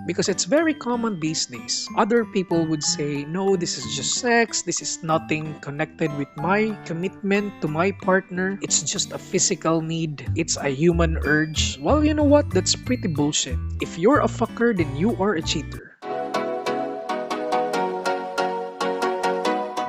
because it's very common these days. Other people would say, no, this is just sex, this is nothing connected with my commitment to my partner, it's just a physical need, it's a human urge. Well, you know what? That's pretty bullshit. If you're a fucker, then you are a cheater.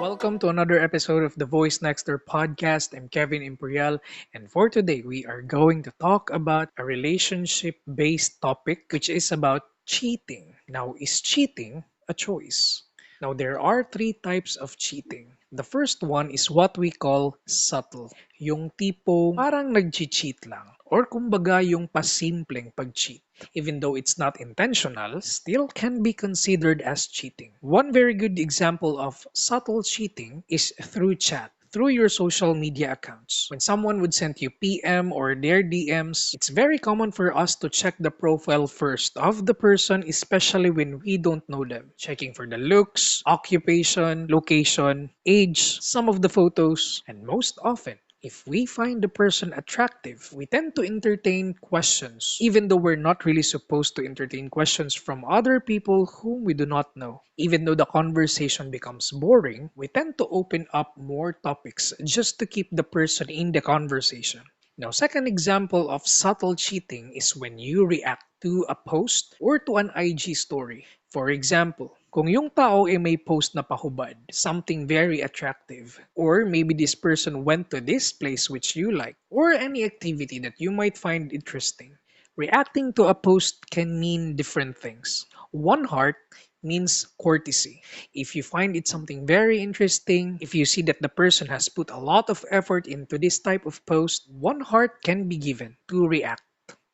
Welcome to another episode of the Voice Nexter podcast. I'm Kevin Imperial, and for today, we are going to talk about a relationship based topic, which is about cheating. Now, is cheating a choice? Now, there are three types of cheating. The first one is what we call subtle. Yung tipong parang nag-cheat lang. Or kumbaga yung pasimpleng pag-cheat. Even though it's not intentional, still can be considered as cheating. One very good example of subtle cheating is through chat, through your social media accounts. When someone would send you PM or their DMs, it's very common for us to check the profile first of the person, especially when we don't know them. Checking for the looks, occupation, location, age, some of the photos, and most often, if we find the person attractive, we tend to entertain questions, even though we're not really supposed to entertain questions from other people whom we do not know. Even though the conversation becomes boring, we tend to open up more topics just to keep the person in the conversation. Now, second example of subtle cheating is when you react to a post or to an IG story. For example, kung yung tao ay may post na pahubad, something very attractive, or maybe this person went to this place which you like, or any activity that you might find interesting, reacting to a post can mean different things. One heart means courtesy. If you find it something very interesting, if you see that the person has put a lot of effort into this type of post, one heart can be given to react.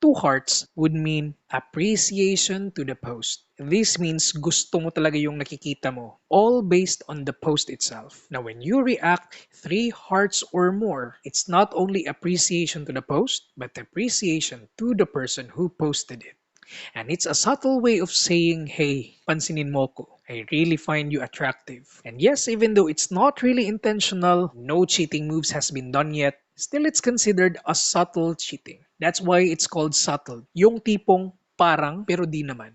Two hearts would mean appreciation to the post. This means gusto mo talaga yung nakikita mo, all based on the post itself. Now, when you react three hearts or more, it's not only appreciation to the post, but appreciation to the person who posted it. And it's a subtle way of saying, hey, pansinin mo ko. I really find you attractive. And yes, even though it's not really intentional, no cheating moves has been done yet, still it's considered a subtle cheating. That's why it's called subtle. Yung tipong parang pero di naman.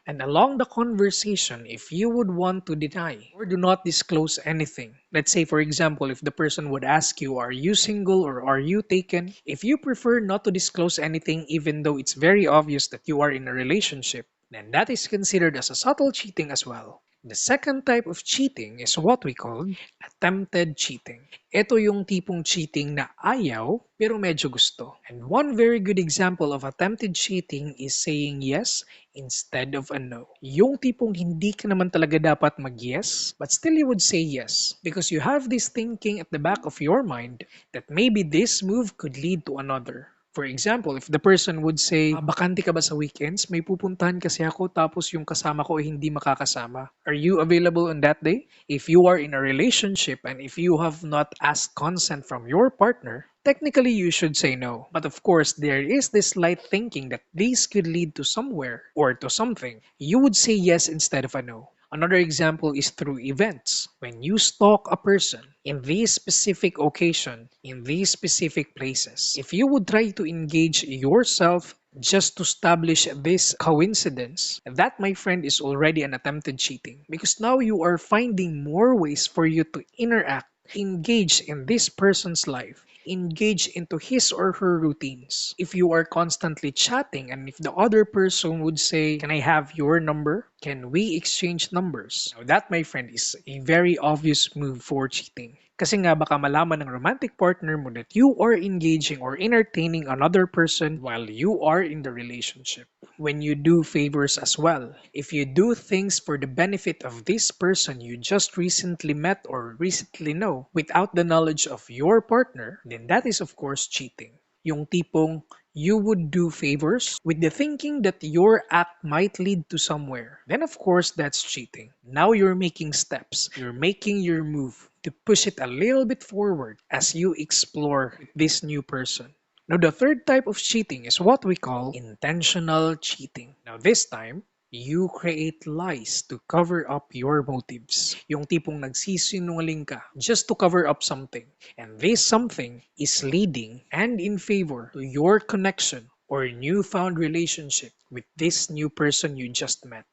And along the conversation, if you would want to deny or do not disclose anything, let's say, for example, if the person would ask you, are you single or are you taken? If you prefer not to disclose anything, even though it's very obvious that you are in a relationship, then that is considered as a subtle cheating as well. The second type of cheating is what we call attempted cheating. Ito yung tipong cheating na ayaw pero medyo gusto. And one very good example of attempted cheating is saying yes instead of a no. Yung tipong hindi ka naman talaga dapat mag-yes, but still you would say yes because you have this thinking at the back of your mind that maybe this move could lead to another. For example, if the person would say, bakante ka ba sa weekends? May pupuntahan kasi ako tapos yung kasama ko ay hindi makakasama. Are you available on that day? If you are in a relationship and if you have not asked consent from your partner, technically you should say no. But of course, there is this slight thinking that this could lead to somewhere or to something. You would say yes instead of a no. Another example is through events. When you stalk a person in this specific occasion, in these specific places, if you would try to engage yourself just to establish this coincidence, that, my friend, is already an attempted cheating. Because now you are finding more ways for you to interact, engage in this person's life, engage into his or her routines. If you are constantly chatting and if the other person would say, can I have your number? Can we exchange numbers? Now that, my friend, is a very obvious move for cheating. Kasi nga baka malaman ng romantic partner mo that you are engaging or entertaining another person while you are in the relationship. When you do favors as well, if you do things for the benefit of this person you just recently met or recently know without the knowledge of your partner, then that is of course cheating. Yung tipong you would do favors with the thinking that your act might lead to somewhere. Then of course that's cheating. Now you're making steps. You're making your move to push it a little bit forward as you explore this new person. Now, the third type of cheating is what we call intentional cheating. Now, this time, you create lies to cover up your motives. Yung tipong nagsisinungaling ka just to cover up something. And this something is leading and in favor to your connection or newfound relationship with this new person you just met.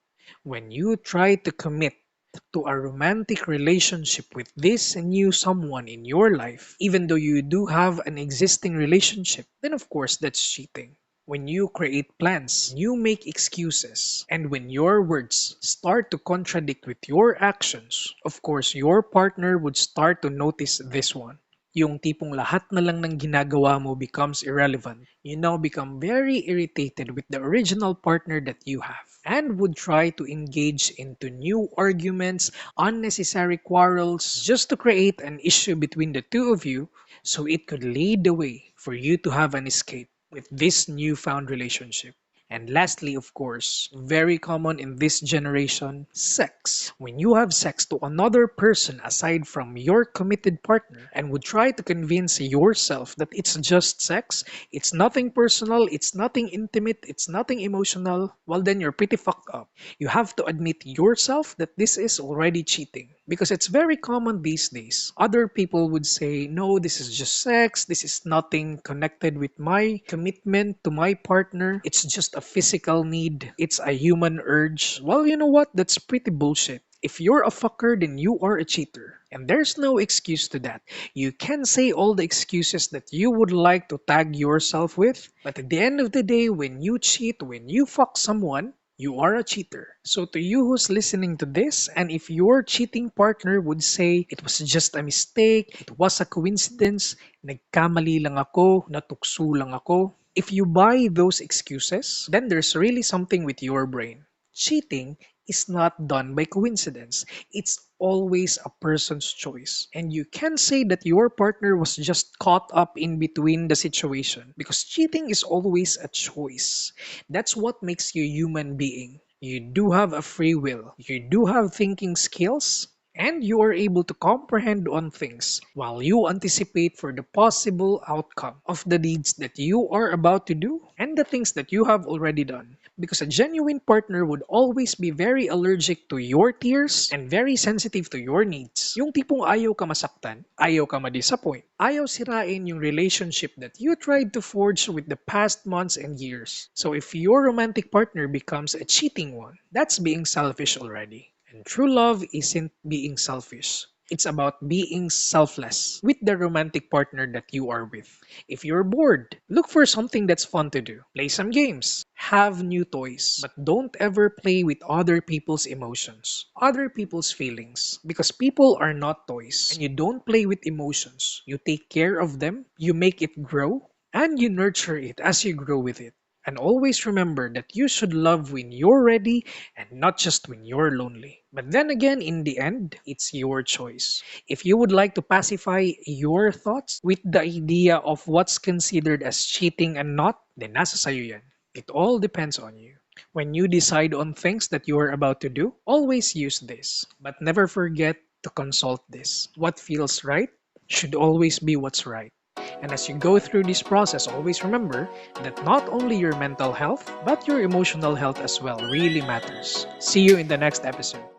When you try to commit to a romantic relationship with this new someone in your life, even though you do have an existing relationship, then of course that's cheating. When you create plans, you make excuses, and when your words start to contradict with your actions, of course your partner would start to notice this one. Yung tipong lahat na lang ng ginagawa mo becomes irrelevant. You now become very irritated with the original partner that you have and would try to engage into new arguments, unnecessary quarrels, just to create an issue between the two of you so it could lead the way for you to have an escape with this newfound relationship. And lastly, of course, very common in this generation, sex. When you have sex to another person aside from your committed partner and would try to convince yourself that it's just sex, it's nothing personal, it's nothing intimate, it's nothing emotional, well then you're pretty fucked up. You have to admit yourself that this is already cheating. Because it's very common these days. Other people would say, no, this is just sex. This is nothing connected with my commitment to my partner. It's just a physical need. It's a human urge. Well, you know what? That's pretty bullshit. If you're a fucker, then you are a cheater. And there's no excuse to that. You can say all the excuses that you would like to tag yourself with, but at the end of the day, when you cheat, when you fuck someone, you are a cheater. So to you who's listening to this, and if your cheating partner would say, it was just a mistake, it was a coincidence, nagkamali lang ako, natukso lang ako. If you buy those excuses, then there's really something with your brain. Cheating is not done by coincidence. It's always a person's choice. And you can say that your partner was just caught up in between the situation because cheating is always a choice. That's what makes you a human being. You do have a free will. You do have thinking skills. And you are able to comprehend on things while you anticipate for the possible outcome of the deeds that you are about to do and the things that you have already done. Because a genuine partner would always be very allergic to your tears and very sensitive to your needs. Yung tipong ayaw ka masaktan, ayaw ka ma-disappoint, ayaw sirain yung relationship that you tried to forge with the past months and years. So if your romantic partner becomes a cheating one, that's being selfish already. And true love isn't being selfish. It's about being selfless with the romantic partner that you are with. If you're bored, look for something that's fun to do. Play some games. Have new toys. But don't ever play with other people's emotions, other people's feelings. Because people are not toys. And you don't play with emotions. You take care of them, you make it grow, and you nurture it as you grow with it. And always remember that you should love when you're ready and not just when you're lonely. But then again, in the end, it's your choice. If you would like to pacify your thoughts with the idea of what's considered as cheating and not, then nasa sayo yan. It all depends on you. When you decide on things that you are about to do, always use this. But never forget to consult this. What feels right should always be what's right. And as you go through this process, always remember that not only your mental health, but your emotional health as well really matters. See you in the next episode.